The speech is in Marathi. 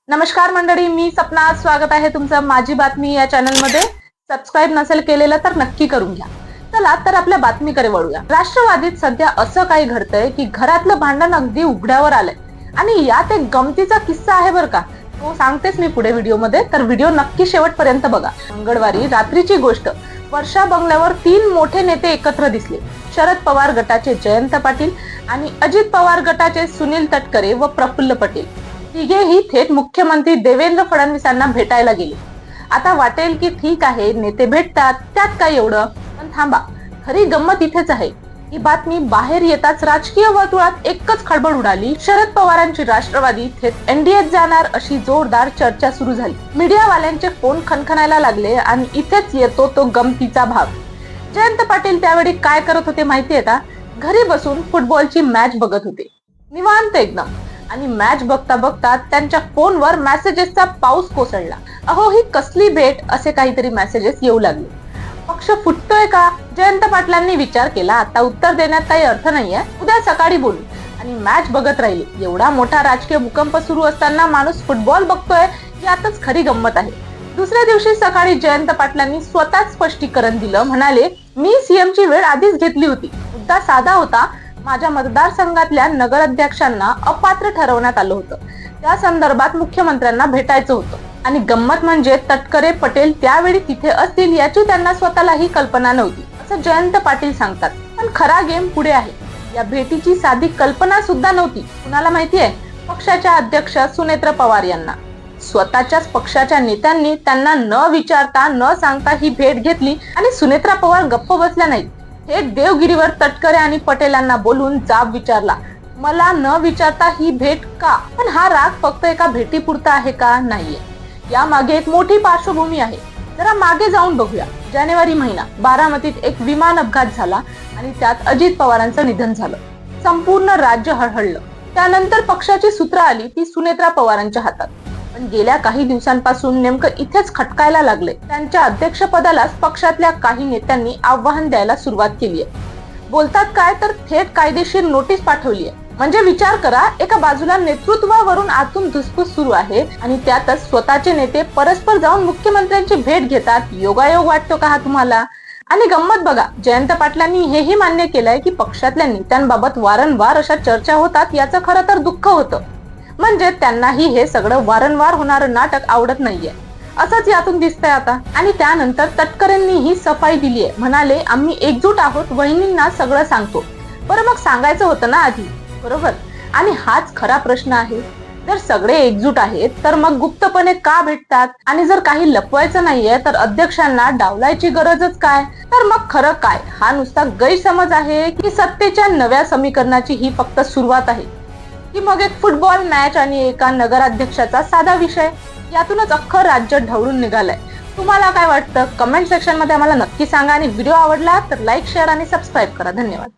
नमस्कार मंडळी, मी सपना. स्वागत आहे तुमचं माझी बातमी या चॅनल मध्ये. सबस्क्राईब नसेल केलेलं तर नक्की करून घ्या. चला तर आपल्या बातमीकडे वळूया. राष्ट्रवादीत सध्या असं काही घडतंय की घरातलं भांडण अगदी उघड्यावर आलंय आणि यात एक गमतीचा किस्सा आहे बरं का. तो सांगतेच मी पुढे व्हिडिओ मध्ये, तर व्हिडिओ नक्की शेवटपर्यंत बघा. मंगळवारी रात्रीची गोष्ट. वर्षा बंगल्यावर 3 मोठे नेते एकत्र दिसले. शरद पवार गटाचे जयंत पाटील आणि अजित पवार गटाचे सुनील तटकरे व प्रफुल्ल पटेल तिघेही थेट मुख्यमंत्री देवेंद्र फडणवीसांना भेटायला गेले. आता वाटेल की ठीक आहे, नेते भेटतात त्यात काय एवढं, पण थांबा, खरी गंमत इथेच आहे. ही बातमी बाहेर येताच राजकीय वर्तुळात एकच खळबळ उडाली. शरद पवारांची राष्ट्रवादी थेट एनडीएत जाणार अशी जोरदार चर्चा सुरू झाली. मीडियावाल्यांचे फोन खणखणायला लागले आणि इथेच येतो तो गमतीचा भाग. जयंत पाटील त्यावेळी काय करत होते माहितीये का? घरी बसून फुटबॉलची मॅच बघत होते, निवांत एकदम. आणि मॅच बघता बघता त्यांच्या फोनवर मेसेजेसचा पाऊस कोसळला. अहो, ही कसली भेट, असे काहीतरी मेसेजेस येऊ लागले. पक्ष फुटतोय का? जयंत पाटलांनी विचार केला, आता उत्तर देण्यात काही अर्थ नाहीये, उद्या सकाळी बोलू, आणि मॅच बघत राहिले. एवढा मोठा राजकीय भूकंप सुरू असताना माणूस फुटबॉल बघतोय, यातच खरी गंमत आहे. दुसऱ्या दिवशी सकाळी जयंत पाटलांनी स्वतःच स्पष्टीकरण दिलं. म्हणाले, मी सीएम ची वेळ आधीच घेतली होती. मुद्दा साधा होता. माझ्या मतदारसंघातल्या नगराध्यक्षांना अपात्र ठरवण्यात आलं होतं. त्या संदर्भात मुख्यमंत्र्यांना भेटायचं होतं. आणि गंमत म्हणजे तटकरे पटेल त्यावेळी तिथे असतील याची त्यांना स्वतःलाही कल्पना नव्हती, असं जयंत पाटील सांगतात. पण खरा गेम पुढे आहे. या भेटीची साधी कल्पना सुद्धा नव्हती. कुणाला माहितीये? पक्षाच्या अध्यक्ष सुनेत्र पवार यांना. स्वतःच्याच पक्षाच्या नेत्यांनी त्यांना न विचारता न सांगता ही भेट घेतली. आणि सुनेत्रा पवार गप्प बसल्या नाहीत. थेट देवगिरीवर तटकरे आणि पटेलांना बोलून जाब विचारला. मला न विचारता ही भेट का? पण हा राग फक्त एका भेटीपुरता आहे का? नाहीये. या मागे एक मोठी पार्श्वभूमी आहे. जरा मागे जाऊन बघूया. जानेवारी महिना, बारामतीत एक विमान अपघात झाला आणि त्यात अजित पवारांचं निधन झालं. संपूर्ण राज्य हळहळलं. त्यानंतर पक्षाची सूत्र आली ती सुनेत्रा पवारांच्या हातात. पण गेल्या काही दिवसांपासून नेमकं इथेच खटकायला लागले. त्यांच्या अध्यक्षपदालाच पक्षातल्या काही नेत्यांनी आव्हान द्यायला सुरुवात केली आहे. बोलतात काय, तर थेट कायदेशीर नोटीस पाठवली आहे. म्हणजे विचार करा, एका बाजूला नेतृत्वावरून आतून धुसफूस सुरू आहे आणि त्यातच स्वतःचे नेते परस्पर जाऊन मुख्यमंत्र्यांची भेट घेतात. योगायोग वाटतो का हा तुम्हाला? आणि गंमत बघा, जयंत पाटलांनी हेही मान्य केलंय की पक्षातल्या नेत्यांबाबत वारंवार अशा चर्चा होतात, याचं खरं तर दुःख होतं. म्हणजे त्यांनाही हे सगळं वारंवार होणारं नाटक आवडत नाहीये, असंच यातून दिसतंय आता. आणि त्यानंतर तटकरेंनी ही सफाई दिलीये. म्हणाले, आम्ही एकजूट आहोत, वहिनींना सगळं सांगतो. बरं, मग सांगायचं होतं ना आधी, बरोबर? आणि हाच खरा प्रश्न आहे. जर सगळे एकजूट आहेत तर मग गुप्तपणे का भेटतात? आणि जर काही लपवायचं नाहीये तर अध्यक्षांना डावलायची गरजच काय? तर मग खरं काय? हा नुसता गैरसमज आहे की सत्तेच्या नव्या समीकरणाची ही फक्त सुरुवात आहे? की मग एक फुटबॉल मॅच आणि एका नगराध्यक्षाचा साधा विषय? यातूनच अख्खं राज्य ढवळून निघालंय. तुम्हाला काय वाटतं? कमेंट सेक्शन मध्ये आम्हाला नक्की सांगा. आणि व्हिडिओ आवडला तर लाईक, शेअर आणि सबस्क्राईब करा. धन्यवाद.